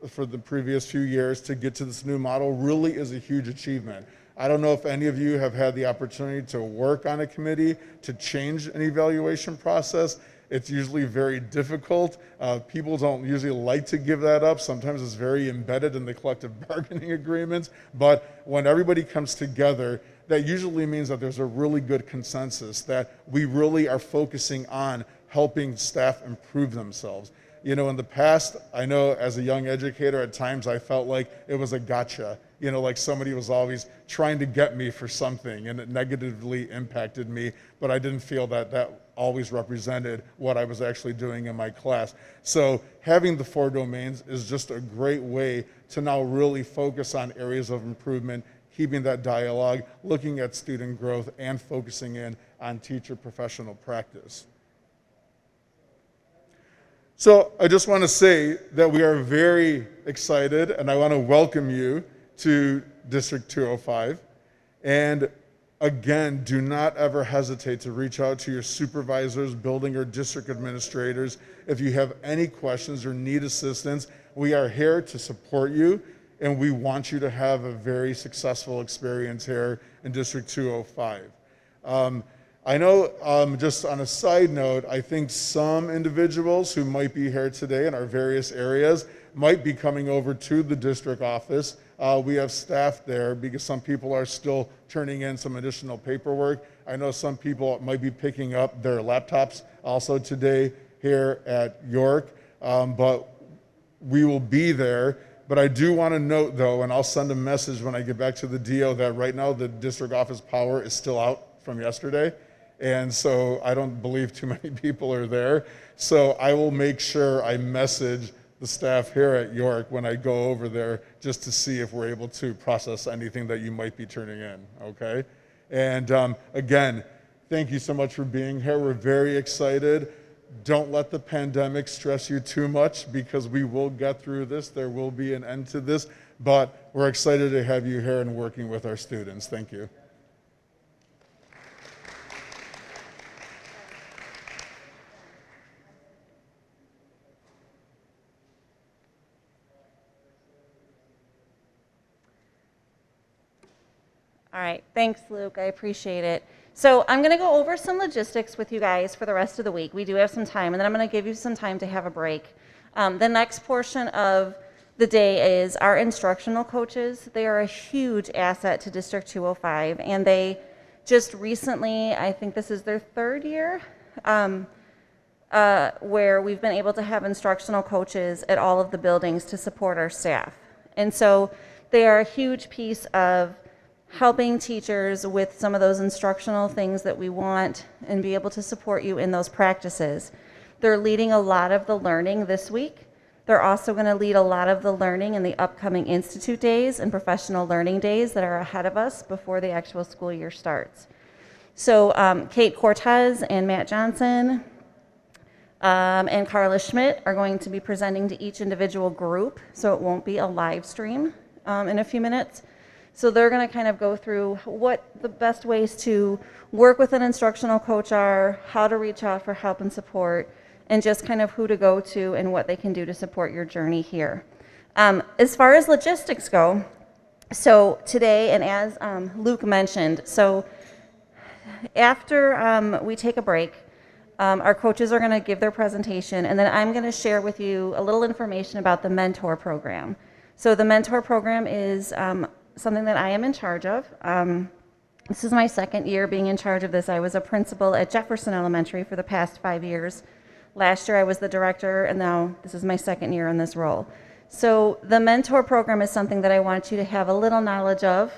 for the previous few years to get to this new model really is a huge achievement. I don't know if any of you have had the opportunity to work on a committee to change an evaluation process. It's usually very difficult. People don't usually like to give that up. Sometimes it's very embedded in the collective bargaining agreements. But when everybody comes together, that usually means that there's a really good consensus, that we really are focusing on helping staff improve themselves. You know, in the past, I know as a young educator, at times I felt like it was a gotcha. You know, like somebody was always trying to get me for something, and it negatively impacted me, but I didn't feel that that always represented what I was actually doing in my class. So having the 4 domains is just a great way to now really focus on areas of improvement, keeping that dialogue, looking at student growth, and focusing in on teacher professional practice. So I just want to say that we are very excited, and I want to welcome you to District 205. And again, do not ever hesitate to reach out to your supervisors, building or district administrators. If you have any questions or need assistance, we are here to support you, and we want you to have a very successful experience here in District 205. I know, just on a side note, I think some individuals who might be here today in our various areas might be coming over to the district office. We have staff there because some people are still turning in some additional paperwork. I know some people might be picking up their laptops also today here at York, but we will be there. But I do want to note, though, and I'll send a message when I get back to the DO, that right now the district office power is still out from yesterday. And so I don't believe too many people are there. So I will make sure I message the staff here at York when I go over there just to see if we're able to process anything that you might be turning in, okay? And again, thank you so much for being here. We're very excited. Don't let the pandemic stress you too much, because we will get through this. There will be an end to this, but we're excited to have you here and working with our students. Thank you. All right, thanks, Luke. I appreciate it. So I'm going to go over some logistics with you guys for the rest of the week. We do have some time, and then I'm going to give you some time to have a break. The next portion of the day is our instructional coaches. They are a huge asset to District 205, and they just recently, I think this is their 3rd year, where we've been able to have instructional coaches at all of the buildings to support our staff. And so they are a huge piece of helping teachers with some of those instructional things that we want and be able to support you in those practices. They're leading a lot of the learning this week. They're also going to lead a lot of the learning in the upcoming Institute days and professional learning days that are ahead of us before the actual school year starts. So Kate Cortez and Matt Johnson and Carla Schmidt are going to be presenting to each individual group, so it won't be a live stream in a few minutes. So they're going to kind of go through what the best ways to work with an instructional coach are, how to reach out for help and support, and just kind of who to go to and what they can do to support your journey here. As far as logistics go, so today, and as Luke mentioned, so after we take a break, our coaches are going to give their presentation, and then I'm going to share with you a little information about the mentor program. So the mentor program is something that I am in charge of. This is my 2nd year being in charge of this. I was a principal at Jefferson Elementary for the past 5 years. Last year I was the director, and now this is my 2nd year in this role. So the mentor program is something that I want you to have a little knowledge of,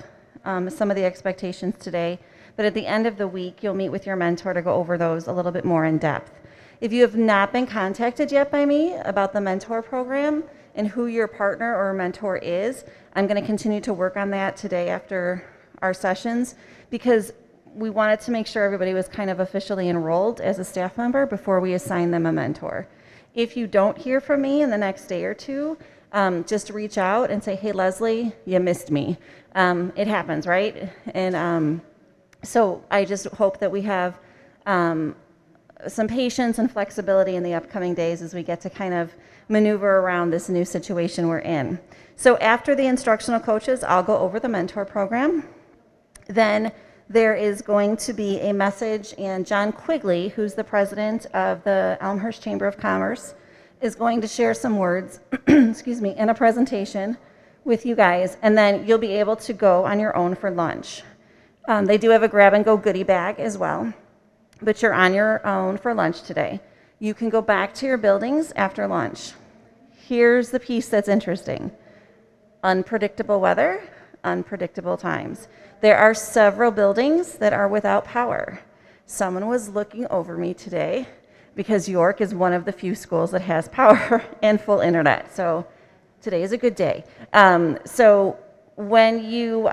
some of the expectations today, but at the end of the week you'll meet with your mentor to go over those a little bit more in depth. If you have not been contacted yet by me about the mentor program and who your partner or mentor is, I'm going to continue to work on that today after our sessions, because we wanted to make sure everybody was kind of officially enrolled as a staff member before we assign them a mentor. If you don't hear from me in the next day or two, just reach out and say, hey, Leslie, you missed me. It happens, right? And so I just hope that we have some patience and flexibility in the upcoming days as we get to kind of maneuver around this new situation we're in. So after the instructional coaches, I'll go over the mentor program. Then there is going to be a message, and John Quigley, who's the president of the Elmhurst Chamber of Commerce, is going to share some words, excuse me, in a presentation with you guys, and then you'll be able to go on your own for lunch. They do have a grab and go goodie bag as well, but you're on your own for lunch today. You can go back to your buildings after lunch. Here's the piece that's interesting. Unpredictable weather, unpredictable times. There are several buildings that are without power. Someone was looking over me today because York is one of the few schools that has power and full internet. So today is a good day. So when you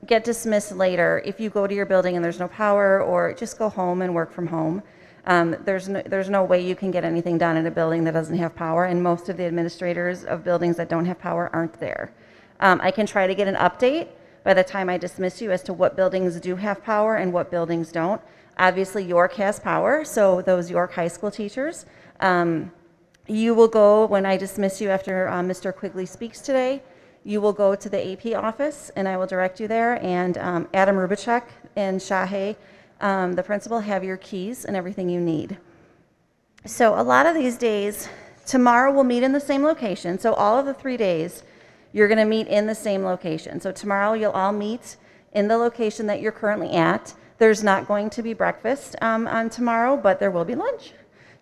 get dismissed later, if you go to your building and there's no power, or just go home and work from home, there's no way you can get anything done in a building that doesn't have power, and most of the administrators of buildings that don't have power aren't there. I can try to get an update by the time I dismiss you as to what buildings do have power and what buildings don't. Obviously, York has power, so those York high school teachers, you will go, when I dismiss you after Mr. Quigley speaks today, you will go to the AP office, and I will direct you there, and Adam Rubachek and Shahe, the principal, have your keys and everything you need. So a lot of these days, tomorrow we'll meet in the same location. So all of the 3 days, you're going to meet in the same location. So tomorrow you'll all meet in the location that you're currently at. There's not going to be breakfast on tomorrow, but there will be lunch.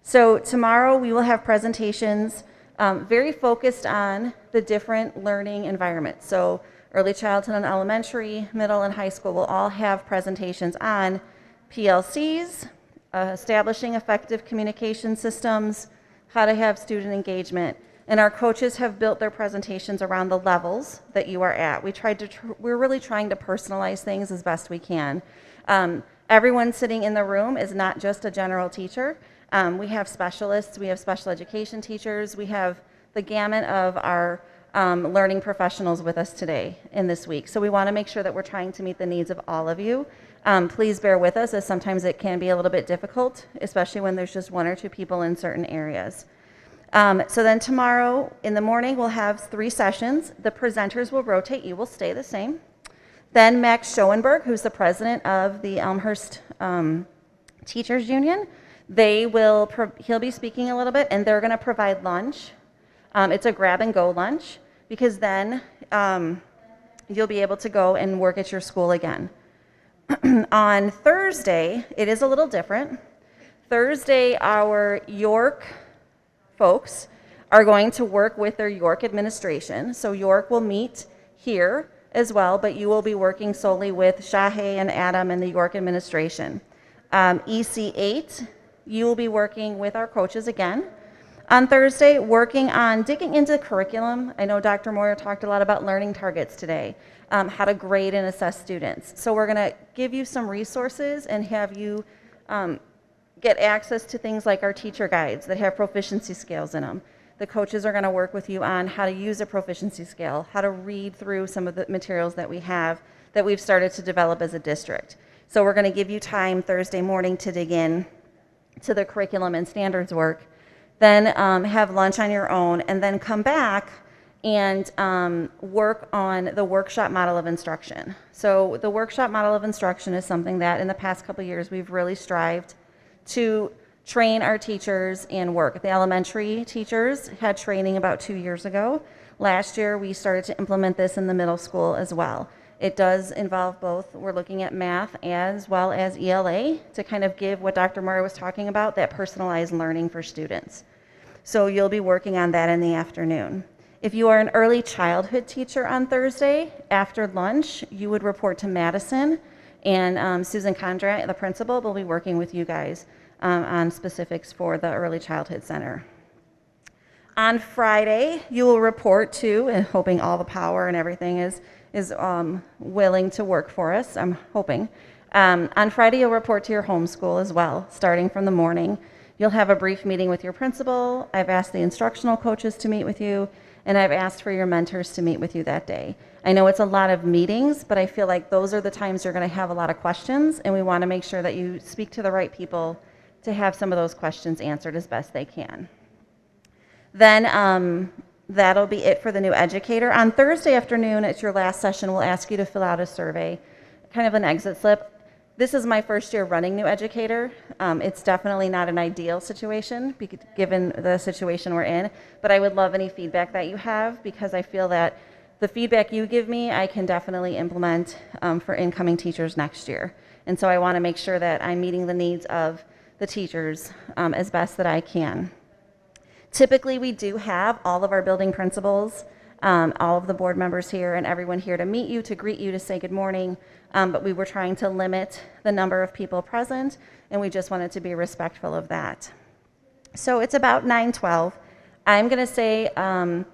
So tomorrow we will have presentations very focused on the different learning environments. So early childhood and elementary, middle and high school will all have presentations on PLCs, establishing effective communication systems, how to have student engagement. And our coaches have built their presentations around the levels that you are at. We're really trying to personalize things as best we can. Everyone sitting in the room is not just a general teacher. We have specialists, we have special education teachers, we have the gamut of our learning professionals with us today in this week. So we want to make sure that we're trying to meet the needs of all of you. Please bear with us, as sometimes it can be a little bit difficult, especially when there's just 1 or 2 people in certain areas. So then tomorrow in the morning we'll have 3 sessions. The presenters will rotate, you will stay the same. Then Max Schoenberg, who's the president of the Elmhurst Teachers Union, he'll be speaking a little bit, and they're going to provide lunch. It's a grab and go lunch, because then you'll be able to go and work at your school again. On Thursday, it is a little different. Thursday, our York folks are going to work with their York administration. So York will meet here as well, but you will be working solely with Shahe and Adam and the York administration. EC8, you will be working with our coaches again. On Thursday, working on digging into curriculum. I know Dr. Moyer talked a lot about learning targets today, how to grade and assess students. So we're going to give you some resources and have you get access to things like our teacher guides that have proficiency scales in them. The coaches are going to work with you on how to use a proficiency scale, how to read through some of the materials that we have that we've started to develop as a district. So we're going to give you time Thursday morning to dig in to the curriculum and standards work, then have lunch on your own, and then come back and work on the workshop model of instruction. So the workshop model of instruction is something that in the past couple of years we've really strived to train our teachers in work. The elementary teachers had training about 2 years ago. Last year we started to implement this in the middle school as well. It does involve both. We're looking at math as well as ELA to kind of give what Dr. Murray was talking about, that personalized learning for students. So you'll be working on that in the afternoon. If you are an early childhood teacher on Thursday, after lunch, you would report to Madison, and Susan Condrat, the principal, will be working with you guys on specifics for the Early Childhood Center. On Friday, you will report to, and hoping all the power and everything is willing to work for us, I'm hoping. On Friday, you'll report to your homeschool as well, starting from the morning. You'll have a brief meeting with your principal. I've asked the instructional coaches to meet with you, and I've asked for your mentors to meet with you that day. I know it's a lot of meetings, but I feel like those are the times you're going to have a lot of questions, and we want to make sure that you speak to the right people to have some of those questions answered as best they can. Then that'll be it for the new educator. On Thursday afternoon, at your last session, we'll ask you to fill out a survey, kind of an exit slip. This is my first year running new educator. It's definitely not an ideal situation given the situation we're in, but I would love any feedback that you have, because I feel that the feedback you give me, I can definitely implement for incoming teachers next year. And so I want to make sure that I'm meeting the needs of the teachers as best that I can. Typically, we do have all of our building principals, all of the board members here, and everyone here to meet you, to greet you, to say good morning, but we were trying to limit the number of people present, and we just wanted to be respectful of that. So it's about 9:12. I'm going to say, I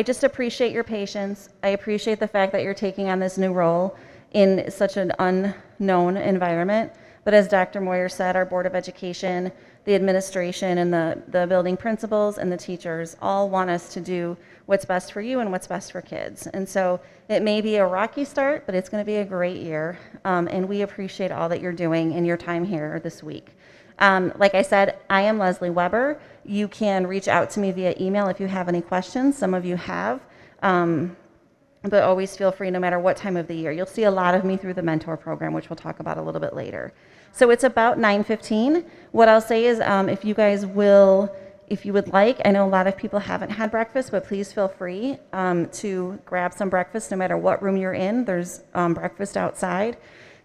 just appreciate your patience. I appreciate the fact that you're taking on this new role in such an unknown environment. But as Dr. Moyer said, our Board of Education, the administration, and the building principals and the teachers all want us to do what's best for you and what's best for kids. And so it may be a rocky start, but it's going to be a great year. And we appreciate all that you're doing in your time here this week. Like I said, I am Leslie Weber. You can reach out to me via email if you have any questions. Some of you have. But always feel free, no matter what time of the year. You'll see a lot of me through the mentor program, which we'll talk about a little bit later. So it's about 9:15. What I'll say is if you guys will, if you would like, I know a lot of people haven't had breakfast, but please feel free to grab some breakfast no matter what room you're in. There's breakfast outside.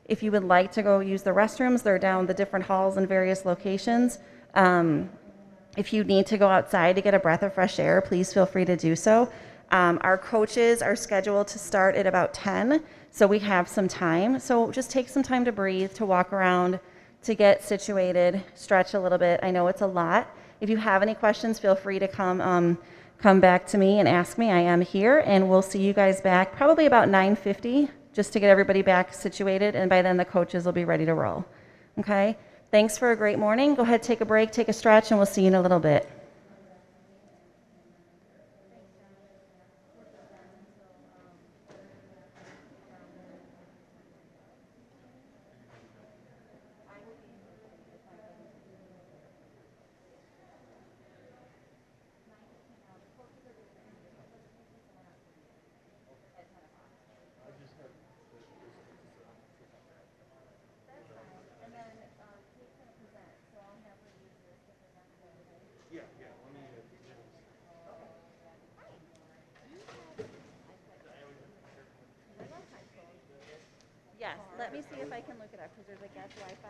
If you would like to go use the restrooms, they're down the different halls in various locations. If you need to go outside to get a breath of fresh air, please feel free to do so. Our coaches are scheduled to start at about 10, so we have some time. So just take some time to breathe, to walk around, to get situated, stretch a little bit. I know it's a lot. If you have any questions, feel free to come back to me and ask me. I am here, and we'll see you guys back probably about 9:50, just to get everybody back situated, and by then the coaches will be ready to roll. Okay? Thanks for a great morning. Go ahead, take a break, take a stretch, and we'll see you in a little bit. Yes, let me see if I can look it up, because there's a guest Wi-Fi.